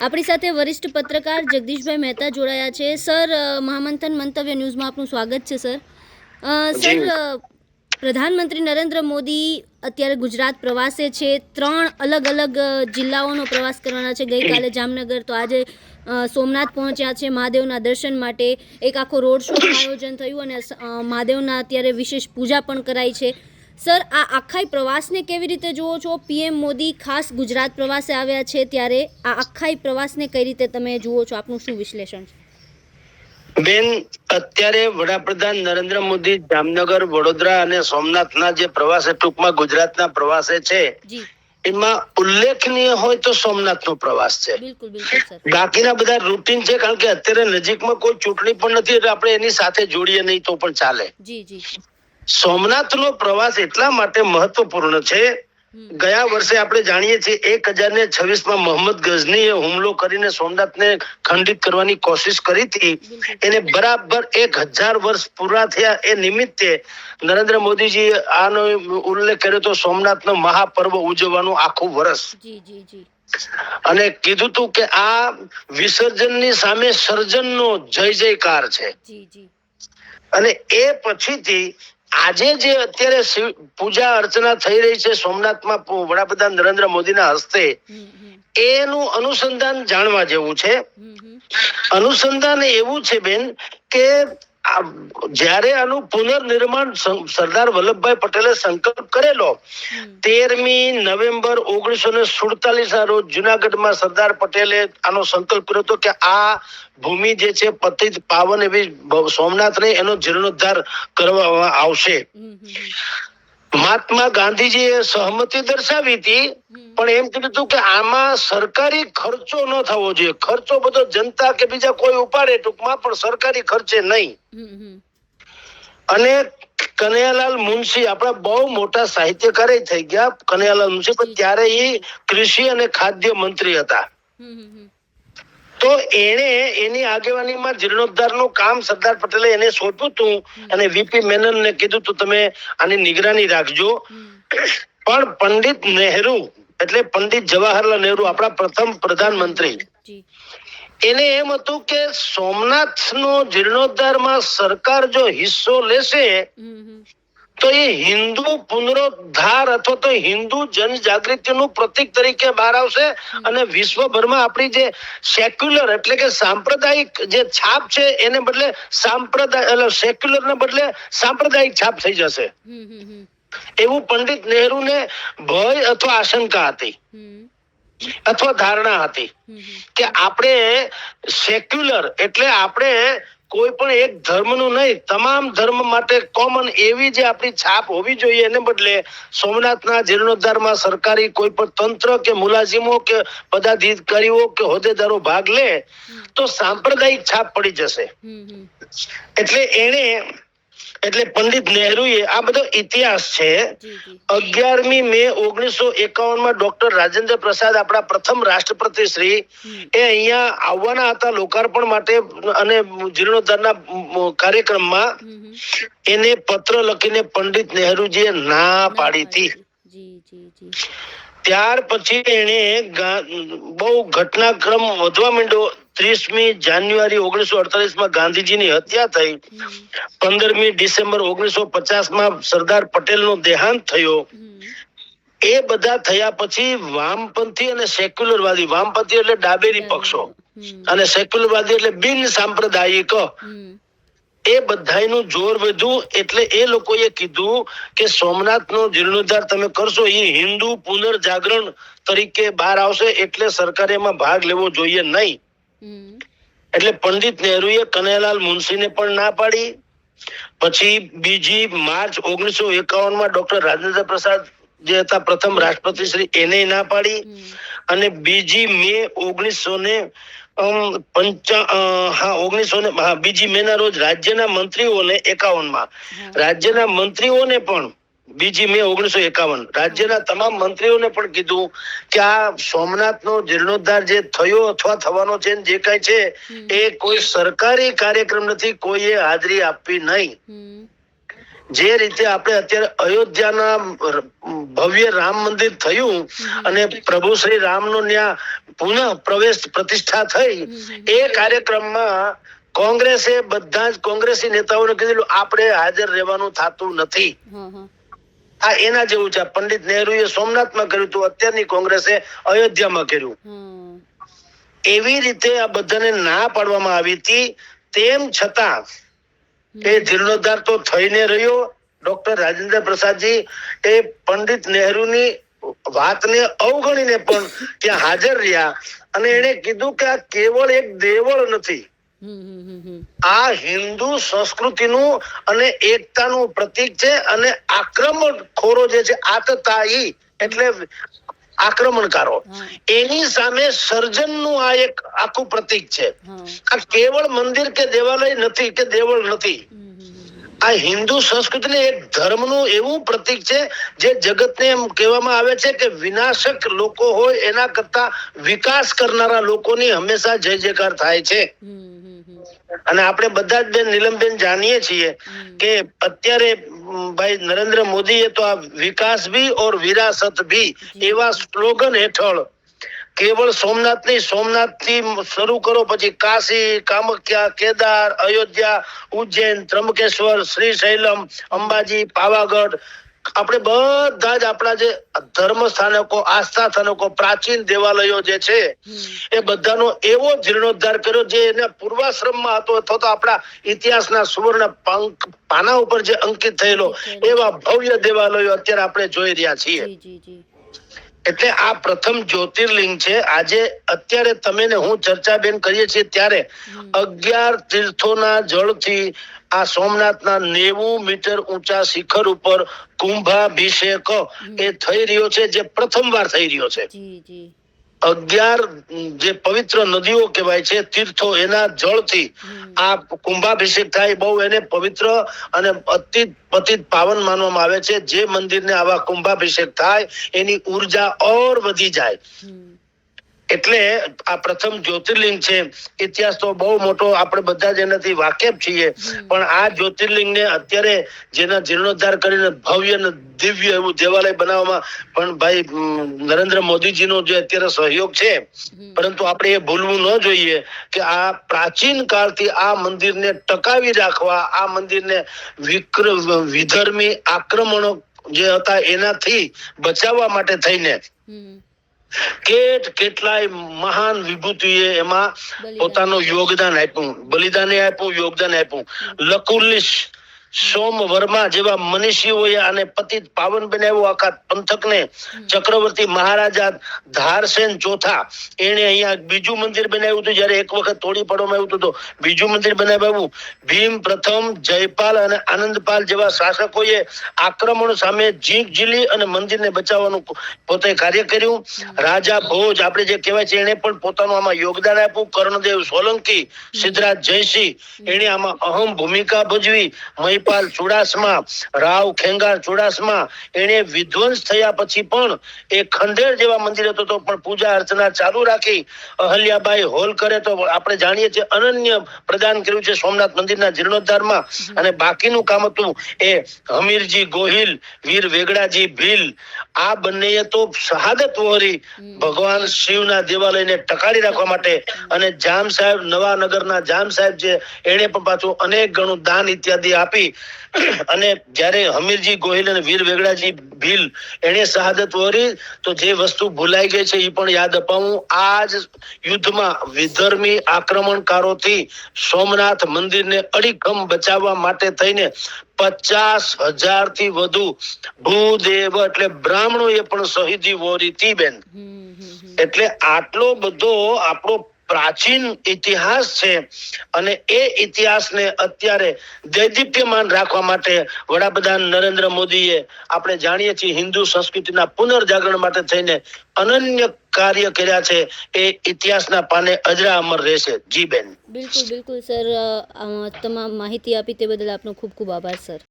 આપણી સાથે વરિષ્ઠ પત્રકાર જગદીશભાઈ મહેતા જોડાયા છે. સર, મહામંથન મંતવ્ય ન્યૂઝમાં આપનું સ્વાગત છે. સર, પ્રધાનમંત્રી નરેન્દ્ર મોદી અત્યારે ગુજરાત પ્રવાસે છે. 3 અલગ અલગ જિલ્લાઓનો પ્રવાસ કરવાના છે. ગઈકાલે જામનગર, તો આજે સોમનાથ પહોંચ્યા છે મહાદેવના દર્શન માટે. એક આખો રોડ શોનું આયોજન થયું અને મહાદેવના અત્યારે વિશેષ પૂજા પણ કરાઈ છે. સર, આ આખાઈ પ્રવાસને કેવી રીતે જુઓ છો? પીએમ મોદી ખાસ ગુજરાત પ્રવાસે આવ્યા છે, ત્યારે આ આખાઈ પ્રવાસને કઈ રીતે તમે જુઓ છો? આપનું શું વિશ્લેષણ છે? બેન, અત્યારે વડાપ્રધાન નરેન્દ્ર મોદી જામનગર, વડોદરા અને સોમનાથના જે પ્રવાસે, ટૂંકમાં ગુજરાતના પ્રવાસે છે, એમાં ઉલ્લેખનીય હોય તો સોમનાથનો પ્રવાસ છે. બિલકુલ બિલકુલ સર. બાકીના બધા રૂટીન છે, કારણ કે અત્યારે નજીકમાં કોઈ ચૂંટણી પણ નથી, એટલે આપણે એની સાથે જોડીએ નહીં તો પણ ચાલે. સોમનાથનો પ્રવાસ એટલા માટે મહત્વપૂર્ણ છે. ગયા વર્ષે આપણે જાણીએ છીએ 1026માં મોહમ્મદ ગઝનીએ હુમલો કરીને સોમનાથને ખંડિત કરવાની કોશિશ કરી હતી. એને બરાબર 1000 વર્ષ પૂરા થયા એ નિમિત્તે નરેન્દ્ર મોદીજી આનો ઉલ્લેખ કર્યો તો સોમનાથનો મહાપર્વ ઉજવવાનું આખું વર્ષ. અને કીધું તું કે આ વિસર્જનની સામે સર્જનનો જય જયકાર છે. અને એ પછીથી આજે જે અત્યારે પૂજા અર્ચના થઈ રહી છે સોમનાથમાં વડાપ્રધાન નરેન્દ્ર મોદીના હસ્તે, એનું અનુસંધાન જાણવા જેવું છે. અનુસંધાન એવું છે બેન કે જ્યારે આનું પુનર્નિર્માણ સરદાર વલ્લભભાઈ પટેલે સંકલ્પ કરેલો 13મી નવેમ્બર 1947 ના રોજ જુનાગઢમાં સરદાર પટેલે આનો સંકલ્પ કર્યો હતો કે આ ભૂમિ જે છે પતિત પાવન એવી સોમનાથ ને એનો જીર્ણોદ્ધાર કરવામાં આવશે. મહાત્મા ગાંધીજીએ સહમતિ દર્શાવી હતી, પણ એમ કીધું હતું કે આમાં સરકારી ખર્ચો ન થવો જોઈએ. ખર્ચો બધો જનતા કે બીજા કોઈ ઉપાડે ટૂંકમાં, પણ સરકારી ખર્ચે નહીં. અને કનૈયાલાલ મુનશી આપણા બહુ મોટા સાહિત્યકાર થઈ ગયા, કનૈયાલાલ મુનશી, પણ ત્યારે એ કૃષિ અને ખાદ્ય મંત્રી હતા. તો એને એની આગેવાનીમાં જીર્ણોદ્ધારનું કામ સરદાર પટેલે એને સોંપ્યું હતું અને વીપી મેનનને કીધું તું તમે આની નિગરાની રાખજો. પણ પંડિત નહેરુ એટલે પંડિત જવાહરલાલ નહેરુ, આપણા પ્રથમ પ્રધાનમંત્રી, એને એમ હતું કે સોમનાથનો જીર્ણોદ્ધારમાં સરકાર જો હિસ્સો લેશે તો એ હિન્દુ પુનરુદ્ધાર અથવા તો હિન્દુ જનજાગૃતિનું પ્રતીક તરીકે બહાર આવશે અને વિશ્વભરમાં આપણી જે સેક્યુલર એટલે કે સાંપ્રદાયિક જે છાપ છે એને બદલે સેક્યુલર ને બદલે સાંપ્રદાયિક છાપ થઈ જશે. એવું પંડિત નહેરુને ભય અથવા આશંકા હતી અથવા ધારણા હતી કે આપણે સેક્યુલર એટલે આપણે કોઈ પણ એક ધર્મનું નહીં, તમામ ધર્મ માટે કોમન એવી જે આપણી છાપ હોવી જોઈએ, એને બદલે સોમનાથના જીર્ણોદ્ધારમાં સરકારી કોઈ પણ તંત્ર કે મુલાઝીમો કે પદાધિકારીઓ કે હોદ્દેદારો ભાગ લે તો સાંપ્રદાયિક છાપ પડી જશે. એટલે પંડિત નહેરુએ આ બધો ઇતિહાસ છે. 11મી મે 1951માં ડોક્ટર રાજેન્દ્ર પ્રસાદ, આપણા પ્રથમ રાષ્ટ્રપતિ શ્રી, એ અહીંયા આવવાના હતા લોકાર્પણ માટે અને જીર્ણોદ્ધારના કાર્યક્રમમાં. એને પત્ર લખીને પંડિત નહેરુજીએ ના પાડી હતી. ત્યાર પછી એને બહુ ઘટનાક્રમ વધવા માંડ્યો. 30મી જાન્યુઆરી 1948માં ગાંધીજીની હત્યા થઈ. 15મી ડિસેમ્બર 1950માં સરદાર પટેલનો દેહાંત થયો. એ બધા થયા પછી વામપંથી અને સેક્યુલરવાદી, વામપંથી એટલે ડાબેરી પક્ષો અને સેક્યુલરવાદી એટલે બિન સાંપ્રદાયિક, એ બધાયનું જોર વધ્યું. એટલે એ લોકોએ કીધું કે સોમનાથનો જીર્ણોદ્ધાર તમે કરશો એ હિન્દુ પુનર્જાગરણ તરીકે બહાર આવશે, એટલે સરકારે એમાં ભાગ લેવો જોઈએ નહીં. એટલે પંડિત નહેરુએ કનૈયાલાલ મુનશીને પણ ના પાડી. પછી 2 માર્ચ 1951માં ડોક્ટર રાજેન્દ્ર પ્રસાદ જે હતા પ્રથમ રાષ્ટ્રપતિ શ્રી, એને ના પાડી. અને 2 મે 2 મે ના રોજ રાજ્યના મંત્રીઓને 51માં રાજ્યના મંત્રીઓને પણ 2 મે 1951 રાજ્યના તમામ મંત્રીઓને પણ કીધું કે આ સોમનાથનો જીર્ણોદ્ધાર જે થયો અથવા થવાનો છે જે કઈ છે એ કોઈ સરકારી કાર્યક્રમ નથી, કોઈએ હાજરી આપવી નહીં. જે રીતે આપણે અત્યારે અયોધ્યાના ભવ્ય રામ મંદિર થયું અને પ્રભુ શ્રી રામનું ત્યાં પુનઃ પ્રવેશ પ્રતિષ્ઠા થઈ, એ કાર્યક્રમમાં કોંગ્રેસે બધા જ કોંગ્રેસી નેતાઓને કીધેલું આપણે હાજર રહેવાનું થતું નથી. આ એના જેવું છે. પંડિત નહેરુએ સોમનાથમાં કર્યું હતું, અત્યારની કોંગ્રેસે અયોધ્યામાં કર્યું. એવી રીતે આ બધાને ના પાડવામાં આવી હતી. તેમ છતાં એ જીર્ણોદ્ધાર તો થઈને રહ્યો. ડોક્ટર રાજેન્દ્ર પ્રસાદજી એ પંડિત નહેરુની વાતને અવગણીને પણ ત્યાં હાજર રહ્યા અને એને કીધું કે આ કેવળ એક દેવળ નથી, આ હિન્દુ સંસ્કૃતિનું અને એકતાનું પ્રતીક છે અને આક્રમણખોરો જે છે આતતાયી એટલે આક્રમણકારો, એની સામે સર્જનનું આ એક આખું પ્રતીક છે. આ કેવળ મંદિર કે દેવાલય નથી કે દેવળ નથી, આ હિન્દુ સંસ્કૃતિને એક ધર્મનું એવું પ્રતીક છે જે જગતને એમ કહેવામાં આવે છે કે વિનાશક લોકો હોય એના કરતા વિકાસ કરનારા લોકોની હંમેશા જય જયકાર થાય છે. અને આપણે બધા જ બેન નીલમબેન જાણીએ છીએ કે અત્યારે ભાઈ નરેન્દ્ર મોદીએ તો આ વિકાસ ભી ઓર વિરાસત ભી એવા સ્લોગન હેઠળ કેવળ સોમનાથ નહીં, સોમનાથ થી શરૂ કરો પછી કાશી, કામખ્યા, કેદાર, અયોધ્યા, ઉજ્જૈન, ત્રંબકેશ્વર, શ્રીશૈલમ, અંબાજી, પાવાગઢ, આપણે બધા જ આપણા જે ધર્મ સ્થાનકો, આસ્થા સ્થાનકો, પ્રાચીન દેવાલયો જે છે એ બધાનો એવો જીર્ણોદ્ધાર કર્યો જે એના પૂર્વાશ્રમમાં હતો અથવા તો આપણા ઇતિહાસના સુવર્ણ પાના ઉપર જે અંકિત થયેલો એવા ભવ્ય દેવાલયો અત્યારે આપણે જોઈ રહ્યા છીએ. એટલે આ પ્રથમ જ્યોતિર્લિંગ છે. આજે અત્યારે તમે ને હું ચર્ચા બેન કરીએ છીએ ત્યારે 11 તીર્થોના જળથી આ સોમનાથના 90 મીટર ઊંચા શિખર ઉપર કુંભાભિષેક એ થઈ રહ્યો છે, જે પ્રથમવાર થઈ રહ્યો છે. 11 જે પવિત્ર નદીઓ કહેવાય છે, તીર્થો, એના જળથી આ કુંભાભિષેક થાય. બહુ એને પવિત્ર અને અતિ પાવન માનવામાં આવે છે. જે મંદિરને આવા કુંભાભિષેક થાય એની ઉર્જા ઓર વધી જાય. એટલે આ પ્રથમ જ્યોતિર્લિંગ છે. ઇતિહાસ તો બહુ મોટો, આપણે બધા જ એનાથી વાકેફ છીએ, પણ આ જ્યોતિર્લિંગને અત્યારે જેના જીર્ણોદ્ધાર કરીને ભવ્ય અને દિવ્ય એવું દેવાલય બનાવવામાં પણ ભાઈ નરેન્દ્ર મોદીજીનો જે અત્યારે સહયોગ છે. પરંતુ આપણે એ ભૂલવું ન જોઈએ કે આ પ્રાચીન કાળથી આ મંદિરને ટકાવી રાખવા, આ મંદિરને વિધર્મી આક્રમણો જે હતા એનાથી બચાવવા માટે થઈને કેટલાય મહાન વિભૂતિએ એમાં પોતાનું યોગદાન આપ્યું, બલિદાન આપ્યું, યોગદાન આપ્યું. લકુલિશ, સોમ વર્મા જેવા મનીષીઓએ આને પતિત પાવન બનાવ્યું આખા પંથકને. ચક્રવર્તી મહારાજા ધારસેન ચોથા એને અહીંયા બીજું મંદિર બનાવ્યું હતું, જયારે એક વખત તોડી પાડવામાં આવ્યું હતું તો બીજું મંદિર બનાવ્યું. ભીમ પ્રથમ, જયપાલ અને આનંદપાલ જેવા શાસકોએ આક્રમણ સામે જીંક ઝીલી અને મંદિરને બચાવવાનું પોતે કાર્ય કર્યું. રાજા ભોજ આપણે જે કહેવાય છે એને પણ પોતાનું આમાં યોગદાન આપ્યું. કર્ણદેવ સોલંકી, સિદ્ધરાજ જયસિંહ એને આમાં અહમ ભૂમિકા ભજવી. મહિપાલ ચુડાસમા, રાવ ખેંગાર ચુડાસમા એને વિધ્વંસ થયા પછી પણ એ ખંડેર જેવા મંદિર હતો તો પણ પૂજા અર્ચના ચાલુ રાખી. અહલ્યાબાઈ હોલકરે તો આપણે જાણીએ છીએ અનન્ય પ્રદાન કર્યું છે સોમનાથ મંદિરના જીર્ણોદ્ધારમાં. અને બાકીનું કામ હતું એ હમીરજી ગોહિલ, વીર વેગડાજી ભીલ, આ બંનેએ તો શહાદત વહોરી ભગવાન શિવના દેવાલયને ટકાવી રાખવા માટે. અને જામ સાહેબ, નવાનગરના જામ સાહેબ જે એને પણ પાછું અનેક ગણું દાન ઇત્યાદિ આપી. અને જ્યારે હમીરજી ગોહિલ અને વીર વેગડાજી ભીલ એને શહાદત વહોરી તો જે વસ્તુ ભૂલાઈ ગઈ છે એ પણ યાદ અપાવું. આ જ યુદ્ધમાં વિધર્મી આક્રમણકારોથી સોમનાથ મંદિરને અડીખમ બચાવવા માટે થઈને 50,000 થી વધુ ભૂદેવ એટલે બ્રાહ્મણોએ પણ શહીદી વહોરી હતી બેન. એટલે આટલો બધો આપણો પ્રાચીન ઇતિહાસ છે અને એ ઇતિહાસને અત્યારે દૈદીપ્યમાન રાખવા માટે વડાપ્રધાન નરેન્દ્ર મોદીએ આપણે જાણીએ છીએ હિન્દુ સંસ્કૃતિના પુનર્જાગરણ માટે થઈને અનન્ય કાર્ય કર્યા છે. એ ઇતિહાસના પાને અજરા અમર રહેશે. જી બેન. બિલકુલ સર, તમામ માહિતી આપી તે બદલ આપનો ખૂબ ખૂબ આભાર સર.